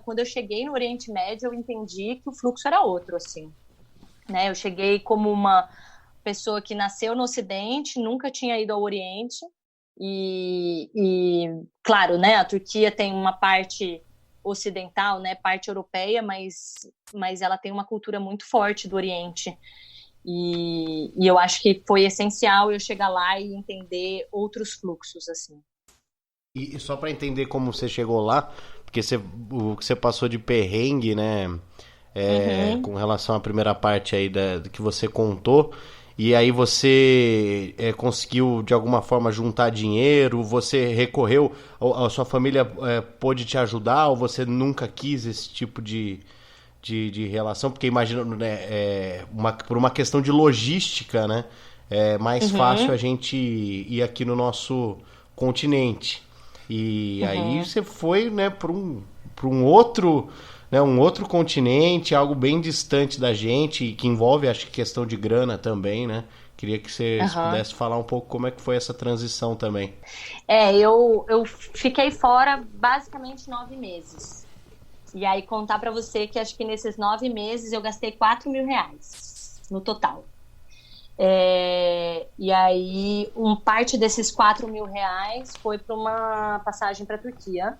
quando eu cheguei no Oriente Médio, eu entendi que o fluxo era outro, assim, né? Eu cheguei como uma pessoa que nasceu no Ocidente, nunca tinha ido ao Oriente, claro, né, a Turquia tem uma parte ocidental, né, parte europeia, mas ela tem uma cultura muito forte do Oriente. E eu acho que foi essencial eu chegar lá e entender outros fluxos, assim. E só para entender como você chegou lá, porque o que você passou de perrengue, né? Uhum, Com relação à primeira parte aí que você contou. E aí você conseguiu de alguma forma juntar dinheiro, você recorreu, a sua família pôde te ajudar ou você nunca quis esse tipo de relação? Porque imagina, né, por uma questão de logística, né? É mais fácil a uhum, gente ir aqui no nosso continente. E aí uhum. você foi, né, para um outro, né, um outro continente, algo bem distante da gente, que envolve, acho que, questão de grana também, né? Queria que você se Aham. pudesse falar um pouco como é que foi essa transição também. Eu fiquei fora basicamente 9 meses. E aí contar pra você que acho que nesses 9 meses eu gastei R$ 4.000 no total. E aí parte desses R$ 4.000 foi para uma passagem para a Turquia.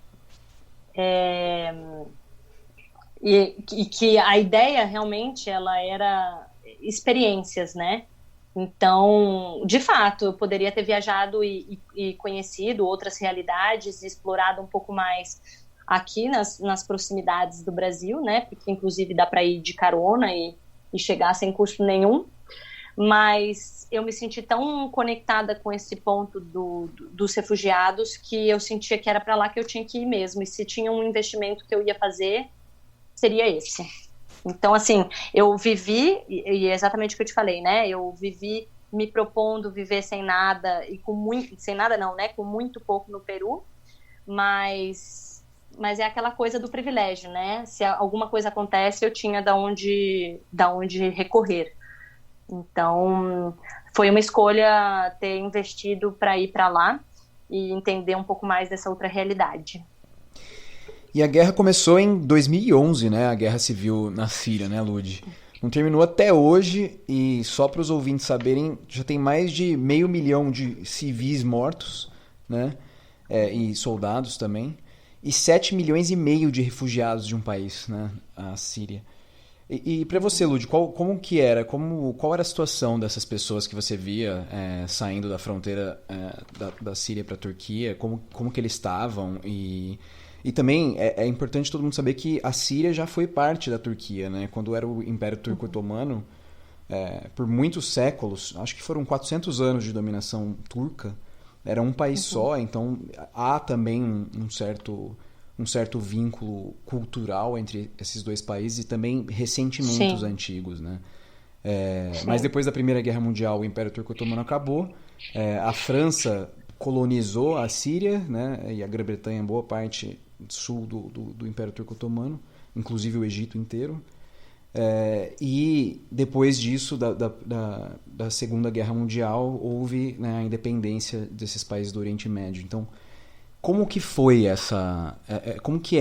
E que a ideia realmente ela era experiências, né? Então, de fato, eu poderia ter viajado e conhecido outras realidades, explorado um pouco mais aqui nas proximidades do Brasil, né? Porque, inclusive, dá para ir de carona e chegar sem custo nenhum. Mas eu me senti tão conectada com esse ponto dos refugiados que eu sentia que era para lá que eu tinha que ir mesmo. E se tinha um investimento que eu ia fazer, seria esse. Então, assim, eu vivi, e é exatamente o que eu te falei, né? Eu vivi me propondo viver sem nada, e com muito, sem nada não, né? Com muito pouco no Peru, mas é aquela coisa do privilégio, né? Se alguma coisa acontece, eu tinha da onde recorrer. Então, foi uma escolha ter investido para ir para lá e entender um pouco mais dessa outra realidade. E a guerra começou em 2011, né? A guerra civil na Síria, né, Lud? Não terminou até hoje e só para os ouvintes saberem, já tem mais de 500 mil de civis mortos, né? E soldados também. E 7,5 milhões de refugiados de um país, né? A Síria. E para você, Lud, como que era? Qual era a situação dessas pessoas que você via saindo da fronteira da Síria para a Turquia? Como que eles estavam? E também é importante todo mundo saber que a Síria já foi parte da Turquia, né? Quando era o Império Turco Otomano, por muitos séculos, acho que foram 400 anos de dominação turca, era um país Uhum. só, então há também um certo vínculo cultural entre esses dois países e também ressentimentos Sim, antigos, né? Mas sim. depois da Primeira Guerra Mundial, o Império Turco Otomano acabou, a França colonizou a Síria, né? E a Grã-Bretanha, boa parte sul do Império Turco Otomano, inclusive o Egito inteiro. E depois disso, da Segunda Guerra Mundial, houve, né, a independência desses países do Oriente Médio. Então, como que foi como que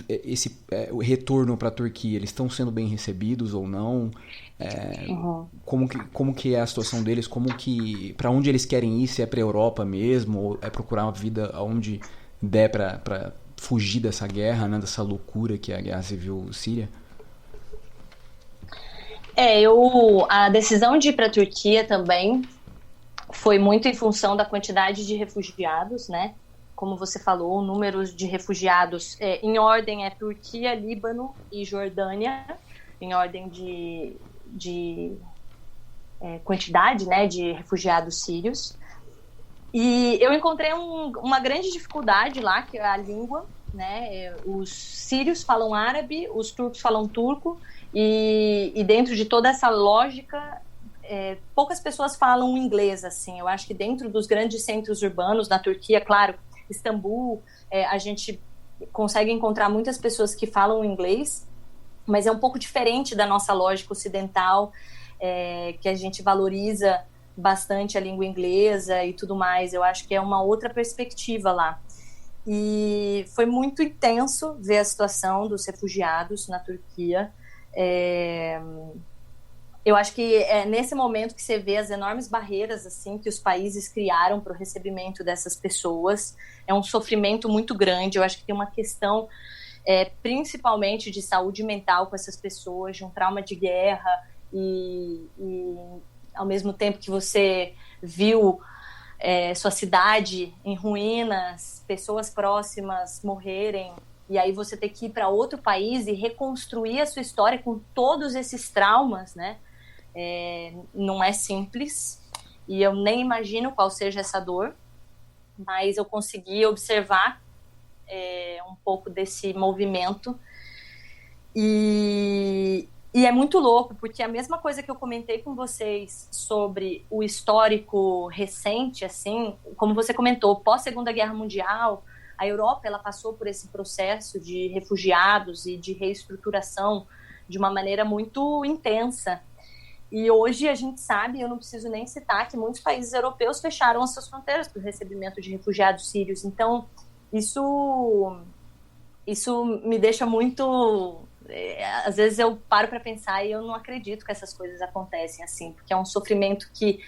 esse o retorno para a Turquia? Eles estão sendo bem recebidos ou não? É, Uhum. como que é a situação deles? Para onde eles querem ir? Se é para a Europa mesmo ou é procurar uma vida onde der para fugir dessa guerra, né, dessa loucura que é a guerra civil síria? A decisão de ir para a Turquia também foi muito em função da quantidade de refugiados, né? Como você falou, números de refugiados em ordem é Turquia, Líbano e Jordânia, em ordem de quantidade, né, de refugiados sírios. E eu encontrei uma grande dificuldade lá, que é a língua, né? Os sírios falam árabe, os turcos falam turco, e dentro de toda essa lógica, poucas pessoas falam inglês, assim. Eu acho que dentro dos grandes centros urbanos da Turquia, claro, Istambul, a gente consegue encontrar muitas pessoas que falam inglês, mas é um pouco diferente da nossa lógica ocidental, que a gente valoriza bastante a língua inglesa e tudo mais. Eu acho que é uma outra perspectiva lá. E foi muito intenso ver a situação dos refugiados na Turquia. Eu acho que é nesse momento que você vê as enormes barreiras assim que os países criaram para o recebimento dessas pessoas. É um sofrimento muito grande. Eu acho que tem uma questão, principalmente de saúde mental com essas pessoas, de um trauma de guerra e ao mesmo tempo que você viu sua cidade em ruínas, pessoas próximas morrerem, e aí você ter que ir para outro país e reconstruir a sua história com todos esses traumas, né? Não é simples, e eu nem imagino qual seja essa dor, mas eu consegui observar um pouco desse movimento, e é muito louco, porque a mesma coisa que eu comentei com vocês sobre o histórico recente, assim, como você comentou, pós-Segunda Guerra Mundial, a Europa ela passou por esse processo de refugiados e de reestruturação de uma maneira muito intensa. E hoje a gente sabe, eu não preciso nem citar, que muitos países europeus fecharam as suas fronteiras para o recebimento de refugiados sírios. Então, isso me deixa muito... Às vezes eu paro para pensar e eu não acredito que essas coisas acontecem assim, porque é um sofrimento que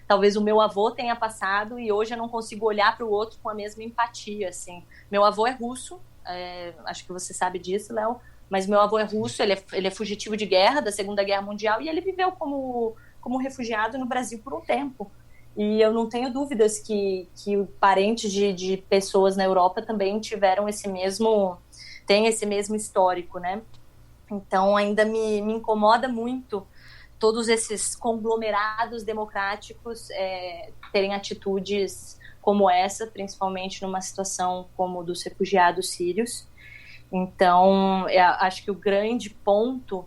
talvez o meu avô tenha passado e hoje eu não consigo olhar para o outro com a mesma empatia, assim. Meu avô é russo, acho que você sabe disso, Léo, mas meu avô é russo, ele é fugitivo de guerra, da Segunda Guerra Mundial, e ele viveu como refugiado no Brasil por um tempo. E eu não tenho dúvidas que parentes de pessoas na Europa também tiveram tem esse mesmo histórico, né? Então ainda me incomoda muito todos esses conglomerados democráticos terem atitudes como essa, principalmente numa situação como dos refugiados sírios. Então, acho que o grande ponto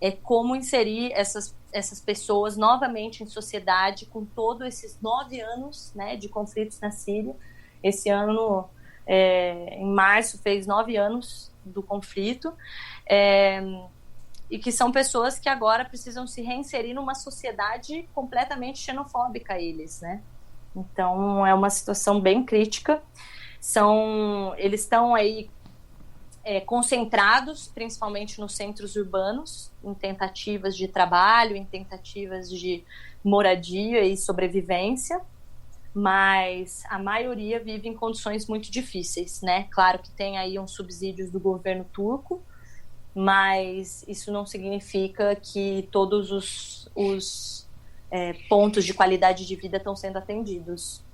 é como inserir essas pessoas novamente em sociedade com todos esses 9 anos, né, de conflitos na Síria. Esse ano, em março, fez 9 anos do conflito, e que são pessoas que agora precisam se reinserir numa sociedade completamente xenofóbica, eles, né? Então, é uma situação bem crítica. Eles estão aí concentrados, principalmente nos centros urbanos, em tentativas de trabalho, em tentativas de moradia e sobrevivência, mas a maioria vive em condições muito difíceis, né? Claro que tem aí uns subsídios do governo turco, mas isso não significa que todos os pontos de qualidade de vida estão sendo atendidos.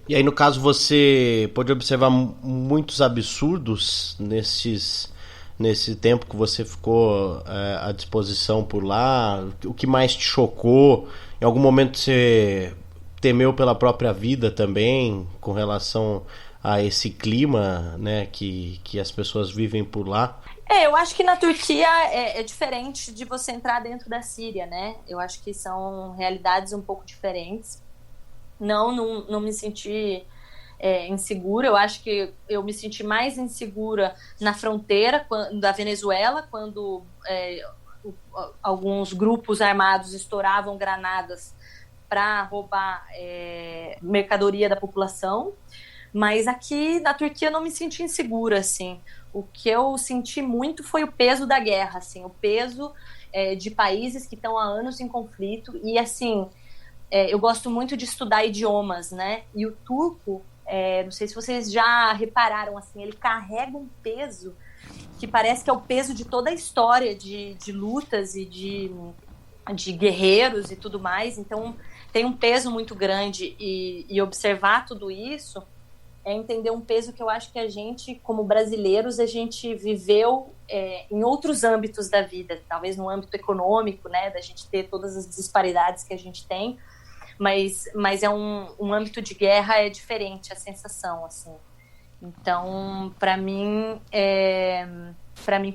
E aí, no caso, você pode observar muitos absurdos nesse tempo que você ficou à disposição por lá? O que mais te chocou? Em algum momento você temeu pela própria vida também, com relação a esse clima, né, que as pessoas vivem por lá? Eu acho que na Turquia é diferente de você entrar dentro da Síria, né? Eu acho que são realidades um pouco diferentes. Não me senti insegura. Eu acho que eu me senti mais insegura na fronteira da Venezuela, quando alguns grupos armados estouravam granadas para roubar mercadoria da população. Mas aqui na Turquia eu não me senti insegura, assim. O que eu senti muito foi o peso da guerra, assim, o peso de países que estão há anos em conflito. E, assim, eu gosto muito de estudar idiomas, né? E o turco, não sei se vocês já repararam, assim, ele carrega um peso que parece que é o peso de toda a história de lutas e de guerreiros e tudo mais. Então, tem um peso muito grande. E observar tudo isso é entender um peso que eu acho que a gente, como brasileiros, a gente viveu em outros âmbitos da vida, talvez no âmbito econômico, né, da gente ter todas as disparidades que a gente tem, mas é um âmbito de guerra, é diferente a sensação, assim. Então, para mim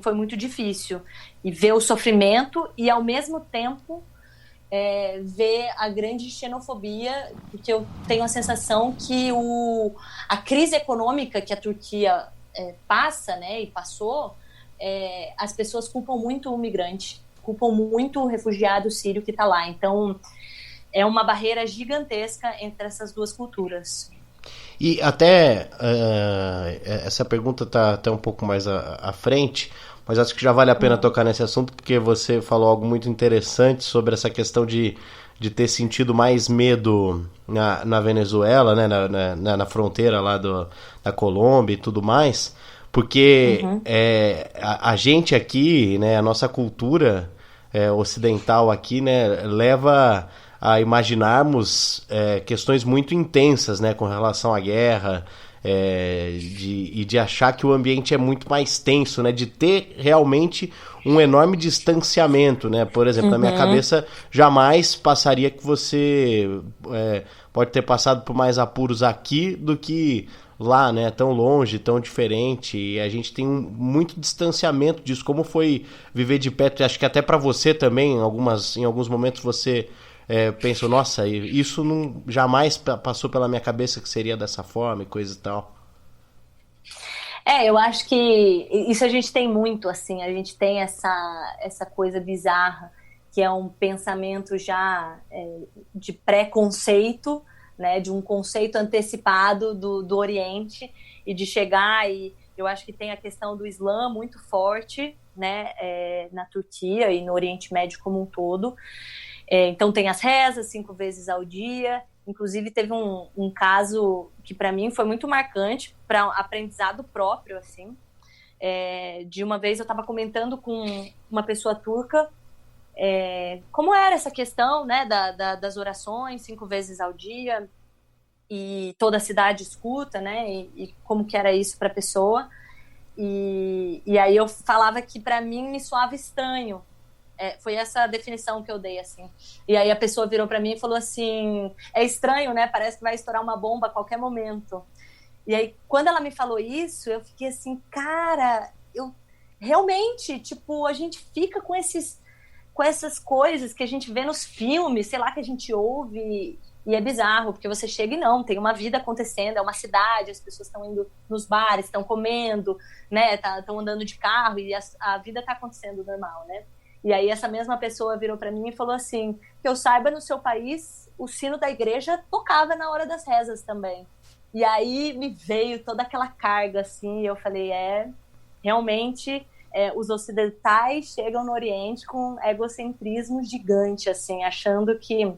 foi muito difícil e ver o sofrimento e, ao mesmo tempo, ver a grande xenofobia, porque eu tenho a sensação que a crise econômica que a Turquia passa, né, e passou, as pessoas culpam muito o migrante, culpam muito o refugiado sírio que está lá. Então, é uma barreira gigantesca entre essas duas culturas. E até essa pergunta está até um pouco mais à frente, mas acho que já vale a pena tocar nesse assunto, porque você falou algo muito interessante sobre essa questão de ter sentido mais medo na Venezuela, né, na fronteira lá da Colômbia e tudo mais, porque a gente aqui, né, a nossa cultura ocidental aqui, né, leva a imaginarmos questões muito intensas, né, com relação à guerra, e de achar que o ambiente é muito mais tenso, né, de ter realmente um enorme distanciamento, né? Por exemplo, na minha cabeça jamais passaria que você pode ter passado por mais apuros aqui do que lá, né? Tão longe, tão diferente, e a gente tem muito distanciamento disso. Como foi viver de perto? Acho que até para você também, em alguns momentos você penso, nossa, isso não jamais passou pela minha cabeça que seria dessa forma e coisa e tal. Eu acho que isso a gente tem muito, assim, a gente tem essa coisa bizarra, que é um pensamento já de preconceito, né, de um conceito antecipado do Oriente, e de chegar, e eu acho que tem a questão do Islã muito forte, né, na Turquia e no Oriente Médio como um todo. Então tem as rezas 5 vezes ao dia. Inclusive teve um caso que para mim foi muito marcante para aprendizado próprio, assim, de uma vez eu estava comentando com uma pessoa turca como era essa questão, né, das orações 5 vezes ao dia, e toda a cidade escuta, né, e como que era isso para a pessoa, e aí eu falava que para mim me soava estranho. Foi essa a definição que eu dei, assim. E aí a pessoa virou pra mim e falou assim, é estranho, né? Parece que vai estourar uma bomba a qualquer momento. E aí, quando ela me falou isso, eu fiquei assim, cara, eu realmente, tipo, a gente fica com essas coisas que a gente vê nos filmes, sei lá, que a gente ouve, e é bizarro, porque você chega e não, tem uma vida acontecendo, é uma cidade, as pessoas estão indo nos bares, estão comendo, né? Estão andando de carro, e a vida tá acontecendo normal, né? E aí essa mesma pessoa virou para mim e falou assim, que eu saiba, no seu país, o sino da igreja tocava na hora das rezas também. E aí me veio toda aquela carga, assim, e eu falei, realmente, os ocidentais chegam no Oriente com egocentrismo gigante, assim, achando que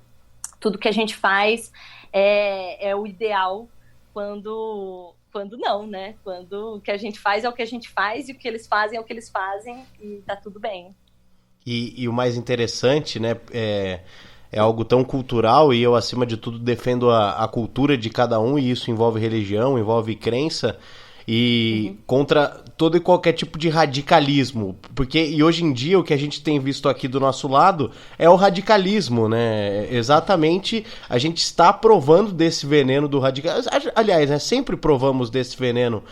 tudo que a gente faz é o ideal, quando não, né? Quando o que a gente faz é o que a gente faz, e o que eles fazem é o que eles fazem, e tá tudo bem. E o mais interessante, né, é algo tão cultural, e eu, acima de tudo, defendo a cultura de cada um, e isso envolve religião, envolve crença, e contra todo e qualquer tipo de radicalismo, e hoje em dia o que a gente tem visto aqui do nosso lado é o radicalismo, né? Exatamente, a gente está provando desse veneno do radicalismo, aliás, né, sempre provamos desse veneno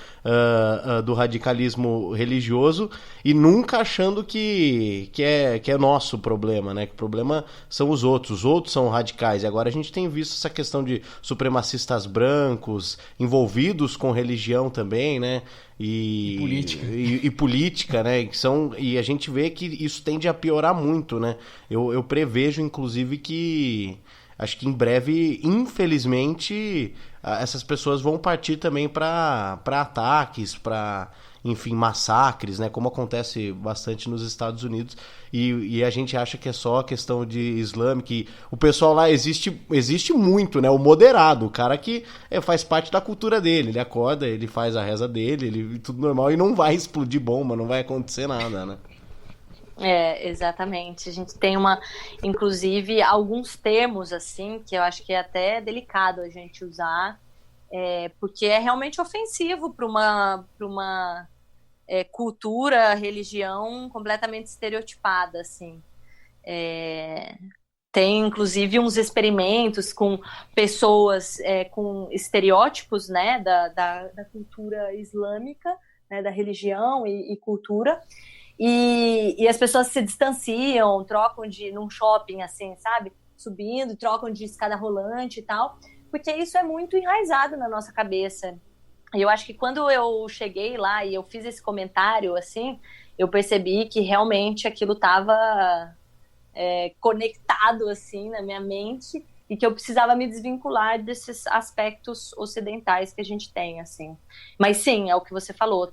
do radicalismo religioso, e nunca achando que é nosso o problema, né? Que o problema são os outros são radicais, e agora a gente tem visto essa questão de supremacistas brancos envolvidos com religião também, né? E política. E política, né? E a gente vê que isso tende a piorar muito, né? Eu prevejo, inclusive, que acho que em breve, infelizmente, essas pessoas vão partir também para ataques, para, enfim, massacres, né? Como acontece bastante nos Estados Unidos. E a gente acha que é só a questão de islâmica. Que o pessoal lá existe muito, né? O moderado, o cara que faz parte da cultura dele. Ele acorda, ele faz a reza dele, tudo normal, e não vai explodir bomba, não vai acontecer nada, né? Exatamente. A gente tem inclusive, alguns termos, assim, que eu acho que é até delicado a gente usar, porque é realmente ofensivo para uma cultura, religião completamente estereotipada, assim. Tem, inclusive, uns experimentos com pessoas com estereótipos, né, da cultura islâmica, né, da religião e cultura, e as pessoas se distanciam, trocam num shopping, assim, sabe? Subindo, trocam de escada rolante e tal, porque isso é muito enraizado na nossa cabeça. E eu acho que quando eu cheguei lá e eu fiz esse comentário, assim, eu percebi que realmente aquilo estava conectado, assim, na minha mente, e que eu precisava me desvincular desses aspectos ocidentais que a gente tem, assim. Mas sim, é o que você falou,